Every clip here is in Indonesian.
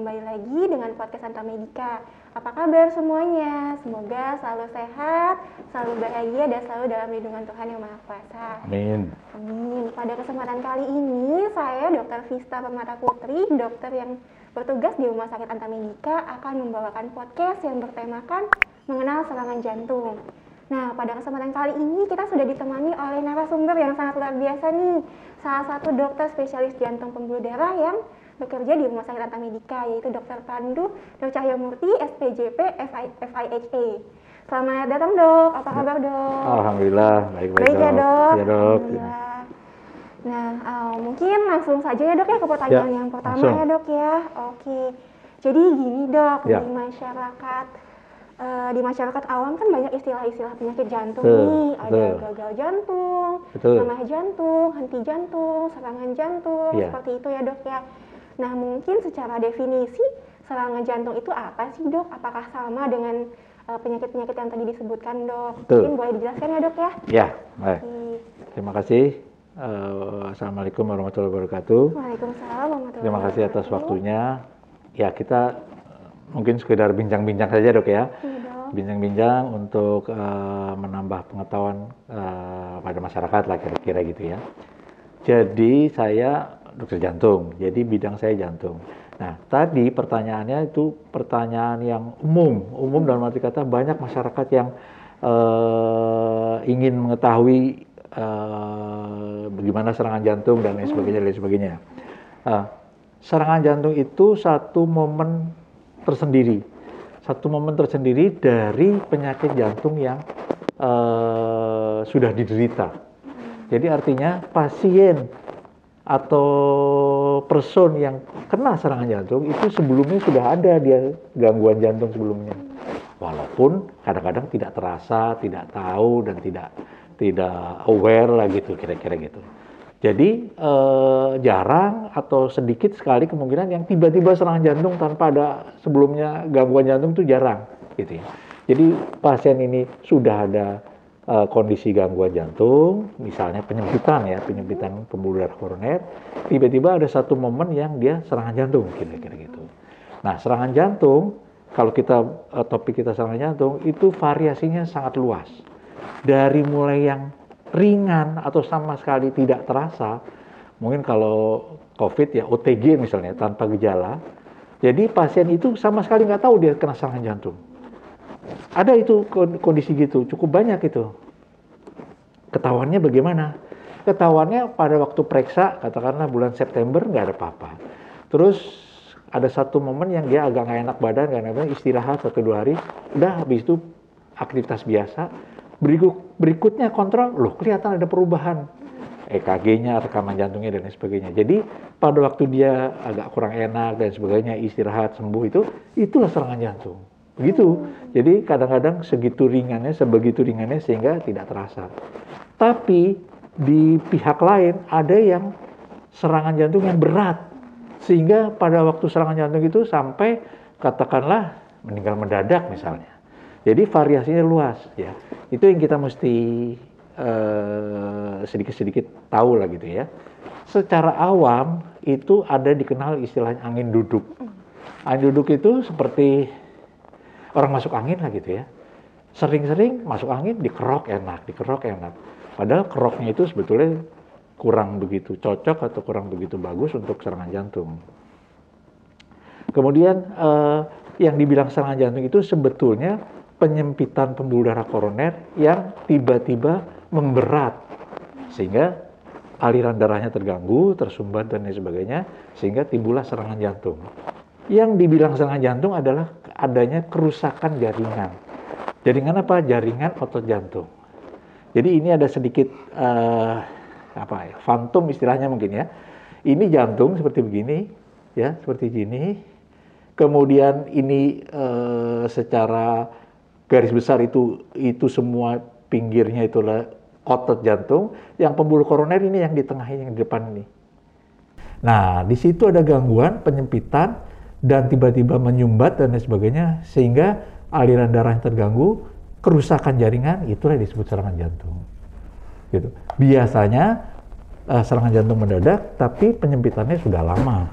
kembali lagi dengan podcast Anta Medika. Apa kabar semuanya? Semoga selalu sehat, selalu bahagia, dan selalu dalam lindungan Tuhan Yang Maha Kuasa. Amin. Amin. Pada kesempatan kali ini, saya Dr. Vista Permata Putri, dokter yang bertugas di Rumah Sakit Anta Medika, akan membawakan podcast yang bertemakan mengenal serangan jantung. Nah, pada kesempatan kali ini kita sudah ditemani oleh narasumber yang sangat luar biasa nih. Salah satu dokter spesialis jantung pembuluh darah yang bekerja di Rumah Sakit Anta Medika, yaitu Dr. Pandu Nur Cahyamurti, SPJP, FIHA. Selamat datang dok, apa kabar dok? Alhamdulillah, baik-baik Baik ya dok? Ya dok. Alhamdulillah. Nah, mungkin langsung saja ya dok ya ke pertanyaan yang pertama langsung. ya dok ya. Oke, jadi gini dok, Ya. di masyarakat awam kan banyak istilah-istilah penyakit jantung Betul, nih. Ada betul. gagal jantung, Betul. lemah jantung, henti jantung, serangan jantung, Ya. seperti itu ya dok ya. Nah, mungkin secara definisi serangan jantung itu apa sih dok? Apakah sama dengan penyakit-penyakit yang tadi disebutkan dok? Betul. Mungkin boleh dijelaskan ya dok ya? Ya, baik. Oke. Terima kasih. Assalamualaikum warahmatullahi wabarakatuh. Waalaikumsalam warahmatullahi Terima kasih atas wabarakatuh. waktunya. Ya, kita mungkin sekedar bincang-bincang saja dok ya. Iya dok. Bincang-bincang untuk menambah pengetahuan pada masyarakat lah kira-kira gitu ya. Jadi saya dokter jantung, jadi bidang saya jantung. Nah, tadi pertanyaannya itu pertanyaan yang umum dalam arti kata banyak masyarakat yang ingin mengetahui bagaimana serangan jantung dan lain sebagainya. Serangan jantung itu satu momen tersendiri dari penyakit jantung yang sudah diderita. Jadi artinya pasien atau person yang kena serangan jantung itu sebelumnya sudah ada dia gangguan jantung sebelumnya. Walaupun kadang-kadang tidak terasa, tidak tahu dan tidak aware lah gitu kira-kira gitu. Jadi jarang atau sedikit sekali kemungkinan yang tiba-tiba serangan jantung tanpa ada sebelumnya gangguan jantung itu jarang gitu ya. Jadi pasien ini sudah ada kondisi gangguan jantung, misalnya penyempitan pembuluh darah koroner, tiba-tiba ada satu momen yang dia serangan jantung kira-kira gitu. Nah, serangan jantung kalau topik kita serangan jantung itu variasinya sangat luas. Dari mulai yang ringan atau sama sekali tidak terasa, mungkin kalau COVID ya OTG misalnya tanpa gejala, jadi pasien itu sama sekali nggak tahu dia kena serangan jantung. Ada itu kondisi gitu, cukup banyak itu. Ketahuannya bagaimana? Ketahuannya pada waktu periksa, katakanlah bulan September nggak ada apa-apa. Terus ada satu momen yang dia agak nggak enak badan, istirahat 1-2 hari, udah habis itu aktivitas biasa. Berikutnya kontrol, loh kelihatan ada perubahan. EKG-nya, rekaman jantungnya dan lain sebagainya. Jadi pada waktu dia agak kurang enak dan sebagainya, istirahat sembuh itulah serangan jantung. Begitu. Jadi kadang-kadang sebegitu ringannya sehingga tidak terasa. Tapi di pihak lain ada yang serangan jantung yang berat. Sehingga pada waktu serangan jantung itu sampai katakanlah meninggal mendadak misalnya. Jadi variasinya luas ya. Itu yang kita mesti sedikit-sedikit tahu lah gitu ya. Secara awam itu ada dikenal istilahnya angin duduk. Angin duduk itu seperti orang masuk angin lah gitu ya. Sering-sering masuk angin dikerok enak. Padahal keroknya itu sebetulnya kurang begitu cocok atau kurang begitu bagus untuk serangan jantung. Kemudian yang dibilang serangan jantung itu sebetulnya penyempitan pembuluh darah koroner yang tiba-tiba memberat sehingga aliran darahnya terganggu, tersumbat dan lain sebagainya sehingga timbullah serangan jantung. Yang dibilang serangan jantung adalah adanya kerusakan jaringan. Jaringan apa? Jaringan otot jantung. Jadi ini ada sedikit fantom istilahnya mungkin ya. Ini jantung seperti begini, ya seperti gini. Kemudian ini secara garis besar itu semua pinggirnya itulah otot jantung. Yang pembuluh koroner ini yang di tengah, yang di depan ini. Nah, di situ ada gangguan penyempitan dan tiba-tiba menyumbat dan lain sebagainya sehingga aliran darahnya terganggu, kerusakan jaringan, itulah disebut serangan jantung. Gitu. Biasanya serangan jantung mendadak, tapi penyempitannya sudah lama.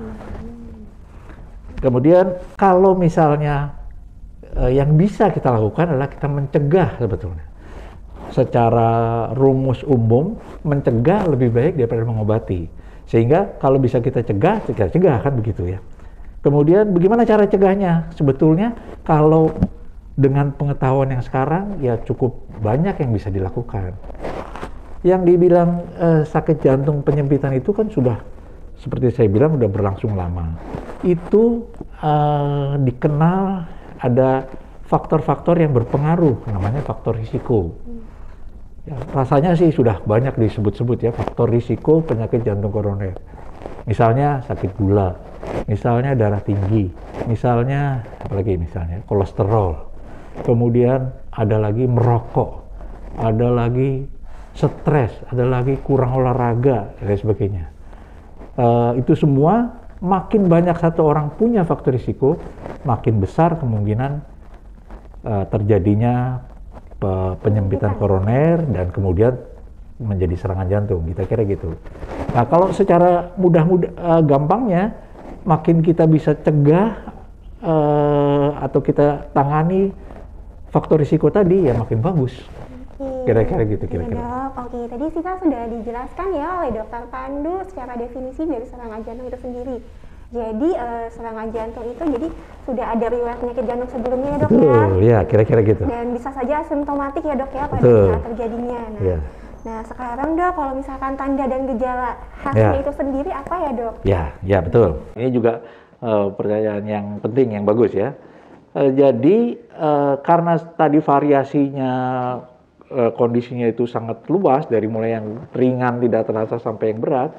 Kemudian kalau misalnya yang bisa kita lakukan adalah kita mencegah sebetulnya. Secara rumus umum, mencegah lebih baik daripada mengobati. Sehingga kalau bisa kita cegah kan begitu ya. Kemudian bagaimana cara cegahnya? Sebetulnya kalau dengan pengetahuan yang sekarang ya cukup banyak yang bisa dilakukan. Yang dibilang sakit jantung penyempitan itu kan sudah, seperti saya bilang, sudah berlangsung lama. Itu dikenal ada faktor-faktor yang berpengaruh, namanya faktor risiko. Ya, rasanya sih sudah banyak disebut-sebut ya, faktor risiko penyakit jantung koroner. Misalnya sakit gula, misalnya darah tinggi, misalnya apalagi misalnya kolesterol. Kemudian ada lagi merokok, ada lagi stres, ada lagi kurang olahraga, dan sebagainya. Itu semua makin banyak satu orang punya faktor risiko, makin besar kemungkinan terjadinya penyempitan koroner dan kemudian menjadi serangan jantung, kita kira gitu. Nah, kalau secara gampangnya, makin kita bisa cegah atau kita tangani faktor risiko tadi, ya makin bagus. Kira-kira gitu, kira-kira. Oke, tadi kita sudah dijelaskan ya oleh Dokter Pandu secara definisi dari serangan jantung itu sendiri. Jadi serangan jantung itu jadi sudah ada riwayat penyakit jantung sebelumnya ya dok. Betul, ya kira-kira gitu. Dan bisa saja asimptomatik ya dok ya pada saat terjadinya. Nah sekarang dok, kalau misalkan tanda dan gejala khasnya itu sendiri apa ya dok? Ya betul. Ini juga pertanyaan yang penting, yang bagus ya. Jadi karena tadi variasinya kondisinya itu sangat luas, dari mulai yang ringan tidak terasa sampai yang berat,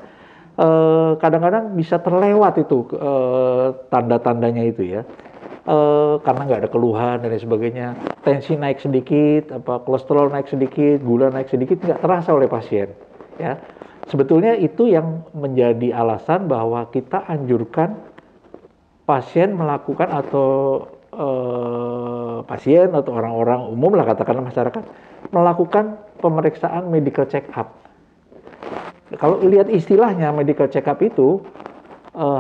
kadang-kadang bisa terlewat itu tanda-tandanya itu ya, karena nggak ada keluhan dan lain sebagainya. Tensi naik sedikit, kolesterol naik sedikit, gula naik sedikit, nggak terasa oleh pasien ya. Sebetulnya itu yang menjadi alasan bahwa kita anjurkan pasien melakukan, atau pasien atau orang-orang umum lah, katakanlah masyarakat, melakukan pemeriksaan medical check up. Kalau lihat istilahnya medical check up itu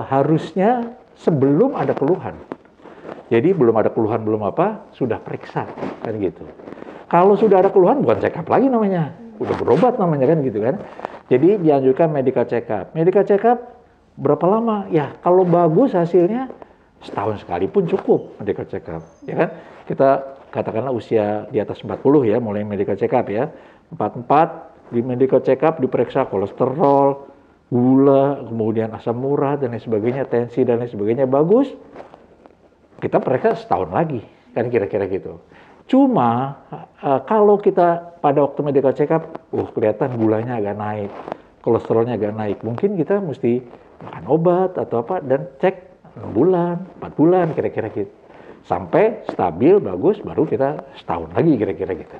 harusnya sebelum ada keluhan. Jadi belum ada keluhan, belum apa, sudah periksa kan gitu. Kalau sudah ada keluhan bukan check up lagi namanya, udah berobat namanya kan gitu kan. Jadi dianjurkan medical check up. Medical check up berapa lama? Ya kalau bagus hasilnya setahun sekali pun cukup medical check up, ya kan? Kita katakanlah usia di atas 40 ya, mulai medical check up ya. 44 di medical check up diperiksa kolesterol, gula, kemudian asam urat dan lain sebagainya, tensi dan lain sebagainya bagus. Kita periksa setahun lagi, kan kira-kira gitu. Cuma kalau kita pada waktu medical check up, kelihatan gulanya agak naik, kolesterolnya agak naik, mungkin kita mesti makan obat atau apa dan cek 6 bulan, 4 bulan kira-kira gitu. Sampai stabil, bagus, baru kita setahun lagi kira-kira gitu.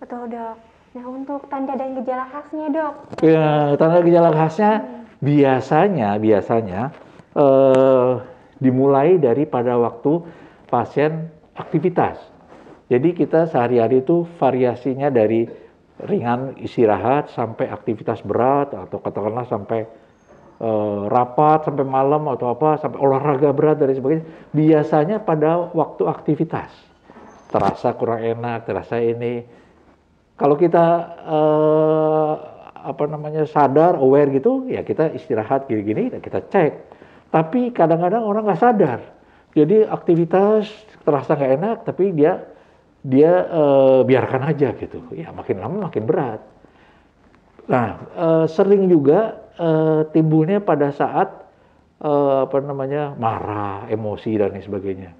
Betul dok. Nah untuk tanda dan gejala khasnya dok? Ya, tanda gejala khasnya biasanya dimulai dari pada waktu pasien aktivitas. Jadi kita sehari-hari itu variasinya dari ringan istirahat sampai aktivitas berat, atau katakanlah sampai rapat sampai malam atau apa, sampai olahraga berat dan sebagainya. Biasanya pada waktu aktivitas terasa kurang enak, terasa ini. Kalau kita sadar, aware gitu, ya kita istirahat gini-gini dan kita cek. Tapi kadang-kadang orang nggak sadar. Jadi aktivitas terasa nggak enak, tapi dia biarkan aja gitu. Ya makin lama makin berat. Nah, sering juga timbulnya pada saat marah, emosi dan lain sebagainya,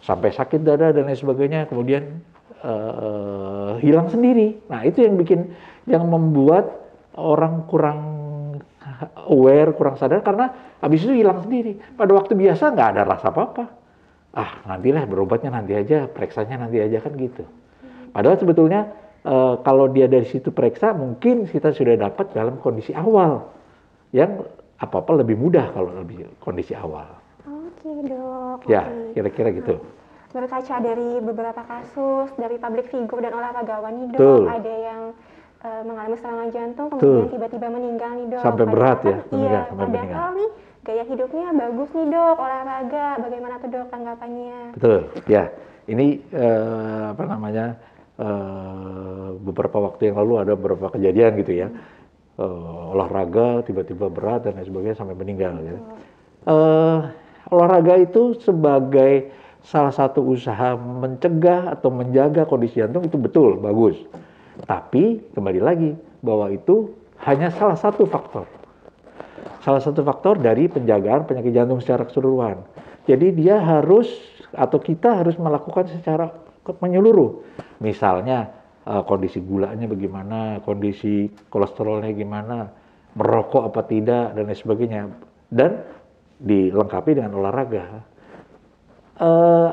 sampai sakit dada dan lain sebagainya, kemudian hilang sendiri. Nah itu yang membuat orang kurang aware, kurang sadar, karena habis itu hilang sendiri. Pada waktu biasa nggak ada rasa apa-apa. Nantilah berobatnya nanti aja, periksanya nanti aja kan gitu. Padahal sebetulnya kalau dia dari situ periksa, mungkin kita sudah dapat dalam kondisi awal, yang apa-apa lebih mudah kalau lebih kondisi awal. Oke dok. Ya, kira-kira gitu. Berkaca dari beberapa kasus dari public figure dan olahragawan nih dok, ada yang mengalami serangan jantung, kemudian tiba-tiba meninggal nih dok. Sampai berat ya? Iya, padahal nih gaya hidupnya bagus nih dok, olahraga, bagaimana tuh dok tanggapannya? Betul, ya. Ini beberapa waktu yang lalu ada beberapa kejadian gitu ya. Olahraga tiba-tiba berat dan lain sebagainya sampai meninggal. Gitu. Olahraga itu sebagai salah satu usaha mencegah atau menjaga kondisi jantung itu betul, bagus. Tapi kembali lagi bahwa itu hanya salah satu faktor. Salah satu faktor dari penjagaan penyakit jantung secara keseluruhan. Jadi dia harus atau kita harus melakukan secara menyeluruh. Misalnya kondisi gulanya bagaimana, kondisi kolesterolnya gimana, merokok apa tidak dan lain sebagainya. Dan dilengkapi dengan olahraga.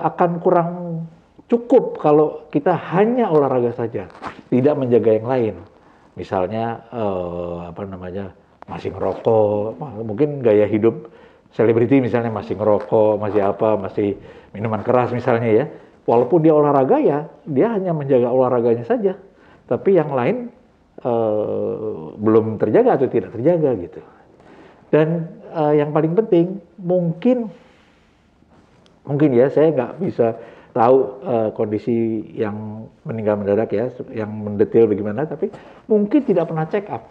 Akan kurang cukup kalau kita hanya olahraga saja, tidak menjaga yang lain. Misalnya masih ngerokok, mungkin gaya hidup selebriti misalnya masih ngerokok, masih minuman keras misalnya ya. Walaupun dia olahraga ya, dia hanya menjaga olahraganya saja. Tapi yang lain belum terjaga atau tidak terjaga gitu. Dan yang paling penting mungkin ya saya nggak bisa tahu kondisi yang meninggal mendadak ya, yang mendetail bagaimana, tapi mungkin tidak pernah check up.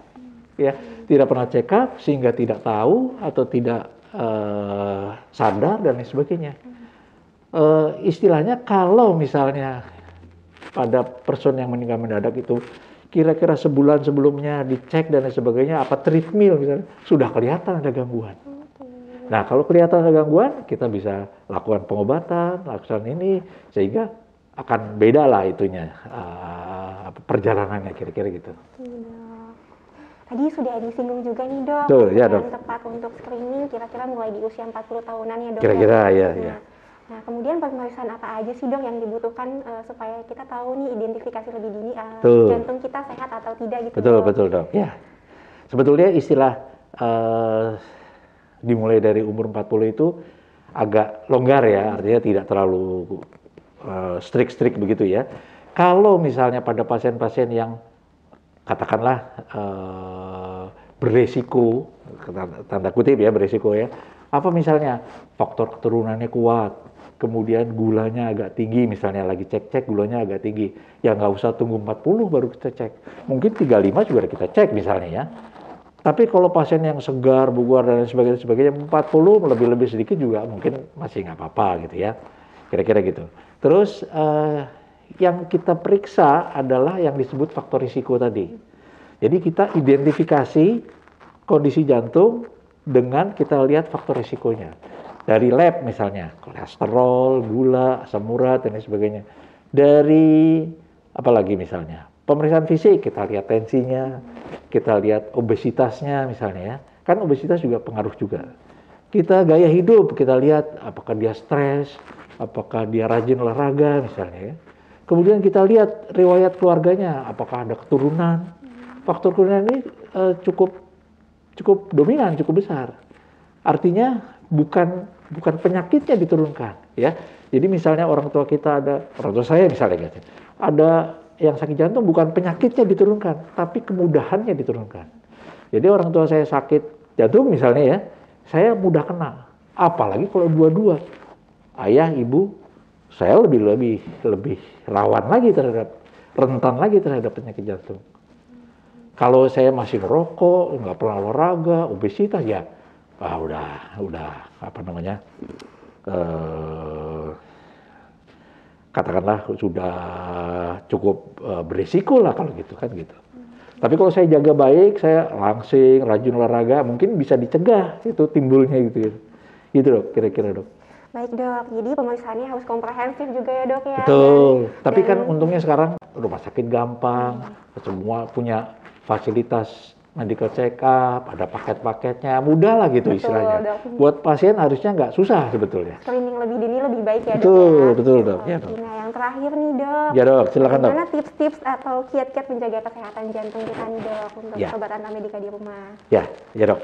Ya, tidak pernah check up sehingga tidak tahu atau tidak sadar dan lain sebagainya. Istilahnya kalau misalnya pada person yang meninggal mendadak itu kira-kira sebulan sebelumnya dicek dan lain sebagainya, apa treadmill misalnya, sudah kelihatan ada gangguan. Nah, kalau kelihatan ada gangguan, kita bisa lakukan pengobatan, lakukan ini, sehingga akan beda lah itunya, perjalanannya kira-kira gitu. Tadi sudah disinggung juga nih dok, yang tepat untuk screening kira-kira mulai di usia 40 tahunan ya dok. Kira-kira ya. Nah, kemudian pemeriksaan apa aja sih dok yang dibutuhkan supaya kita tahu nih identifikasi lebih dini jantung kita sehat atau tidak gitu. Betul dok. Ya, sebetulnya istilah dimulai dari umur 40 itu agak longgar ya, artinya tidak terlalu strict begitu ya. Kalau misalnya pada pasien-pasien yang katakanlah beresiko, tanda kutip ya beresiko ya, apa misalnya faktor keturunannya kuat, kemudian gulanya agak tinggi, misalnya lagi cek gulanya agak tinggi, ya nggak usah tunggu 40 baru kita cek, mungkin 35 juga kita cek misalnya ya. Tapi kalau pasien yang segar, bugar dan sebagainya 40 lebih sedikit juga mungkin masih nggak apa-apa gitu ya, kira-kira gitu. Terus yang kita periksa adalah yang disebut faktor risiko tadi. Jadi kita identifikasi kondisi jantung dengan kita lihat faktor risikonya. Dari lab misalnya, kolesterol, gula, asam urat, dan sebagainya. Dari apa lagi misalnya, pemeriksaan fisik, kita lihat tensinya, kita lihat obesitasnya misalnya ya. Kan obesitas juga pengaruh juga. Kita gaya hidup, kita lihat apakah dia stres, apakah dia rajin olahraga misalnya ya. Kemudian kita lihat riwayat keluarganya, apakah ada keturunan. Faktor keturunan ini cukup dominan, cukup besar. Artinya bukan penyakitnya diturunkan, ya. Jadi misalnya orang tua saya misalnya gitu, ada yang sakit jantung bukan penyakitnya diturunkan, tapi kemudahannya diturunkan. Jadi orang tua saya sakit jantung misalnya ya, saya mudah kena. Apalagi kalau dua-dua, ayah, ibu, saya lebih rawan lagi rentan lagi terhadap penyakit jantung. Kalau saya masih merokok, nggak pernah olahraga, obesitas ya, udah katakanlah sudah cukup berisiko lah kalau gitu kan gitu. Tapi kalau saya jaga baik, saya langsing, rajin olahraga, mungkin bisa dicegah itu timbulnya gitu. Gitu dok, kira-kira dok. Baik dok, jadi pemeriksaannya harus komprehensif juga ya dok ya. Betul, tapi kan untungnya sekarang rumah sakit gampang, semua punya fasilitas medical check up, ada paket-paketnya, mudah lah gitu. Betul, istilahnya. Dok. Buat pasien harusnya nggak susah sebetulnya. Screening lebih dini lebih baik ya betul, dok ya? Betul dok. Ya, dok. Nah yang terakhir nih dok, ya dok, silakan dok. Gimana tips-tips atau kiat-kiat menjaga kesehatan jantung kita nih dok untuk sobat Antamedica di rumah? Ya dok.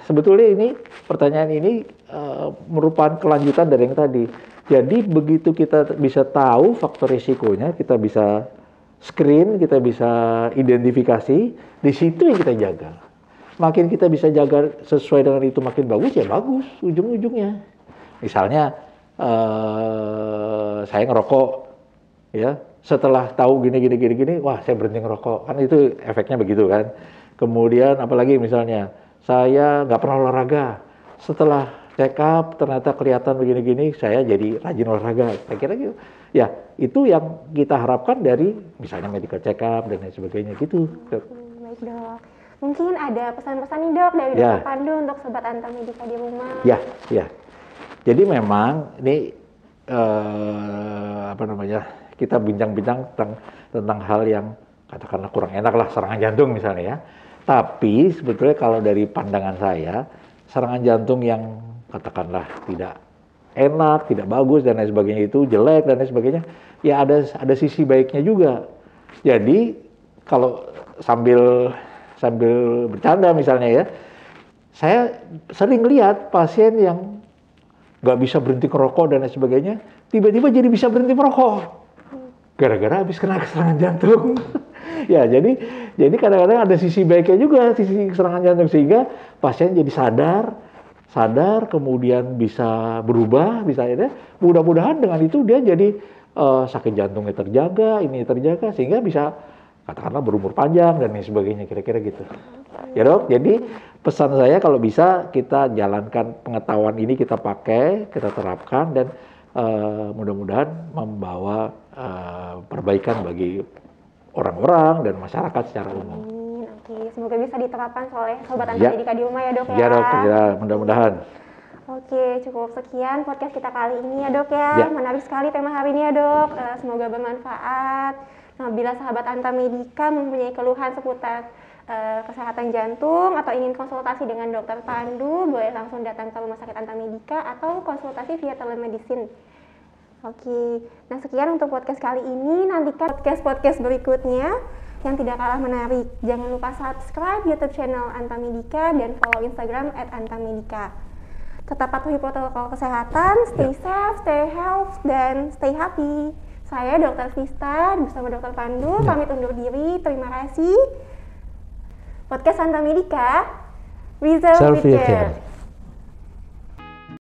Sebetulnya ini pertanyaan ini merupakan kelanjutan dari yang tadi. Jadi begitu kita bisa tahu faktor risikonya, kita bisa screen, kita bisa identifikasi, di situ yang kita jaga. makin kita bisa jaga sesuai dengan itu makin bagus ya bagus ujung-ujungnya. Misalnya saya ngerokok ya, setelah tahu gini, wah saya berhenti ngerokok, kan itu efeknya begitu kan. Kemudian apalagi misalnya saya nggak pernah olahraga, setelah check up ternyata kelihatan begini-gini, saya jadi rajin olahraga. Saya kira gitu. Ya itu yang kita harapkan dari misalnya medical check up dan lain sebagainya gitu. Baik dok. Mungkin ada pesan-pesan nih dok dari Dokter Pandu untuk sobat Antamedika di rumah. Ya. Jadi memang ini kita bincang-bincang tentang hal yang katakanlah kurang enak lah, serangan jantung misalnya ya. Tapi sebetulnya kalau dari pandangan saya, serangan jantung yang katakanlah tidak enak, tidak bagus dan lain sebagainya itu jelek dan lain sebagainya, ya ada sisi baiknya juga. Jadi kalau sambil bercanda misalnya ya, saya sering lihat pasien yang nggak bisa berhenti merokok dan lain sebagainya, tiba-tiba jadi bisa berhenti merokok gara-gara habis kena serangan jantung. Ya jadi kadang-kadang ada sisi baiknya juga, sisi serangan jantung, sehingga pasien jadi sadar kemudian bisa berubah, bisa ya. Mudah-mudahan dengan itu dia jadi sakit jantungnya terjaga, ini terjaga, sehingga bisa katakanlah berumur panjang dan lain sebagainya, kira-kira gitu. Ya dok, jadi pesan saya kalau bisa kita jalankan pengetahuan ini, kita pakai, kita terapkan, dan mudah-mudahan membawa perbaikan bagi orang-orang dan masyarakat secara umum. Oke, semoga bisa diterapkan oleh sobat Antamedika di rumah ya dok ya. Ya dok, ya mudah-mudahan. Oke, cukup sekian podcast kita kali ini ya dok ya. Menarik sekali tema hari ini ya dok. Semoga bermanfaat. Nah, bila sahabat Antamedika mempunyai keluhan seputar kesehatan jantung atau ingin konsultasi dengan Dokter Pandu, boleh langsung datang ke Rumah Sakit Antamedika atau konsultasi via telemedicine. Oke, nah sekian untuk podcast kali ini. Nantikan podcast-podcast berikutnya yang tidak kalah menarik. Jangan lupa subscribe YouTube channel Antamedika dan follow Instagram @antamedika. Tetap patuhi protokol kesehatan, stay safe, stay healthy, dan stay happy. Saya Dr. Vista bersama Dr. Pandu pamit undur diri. Terima kasih. Podcast Antamedika, Result with Care.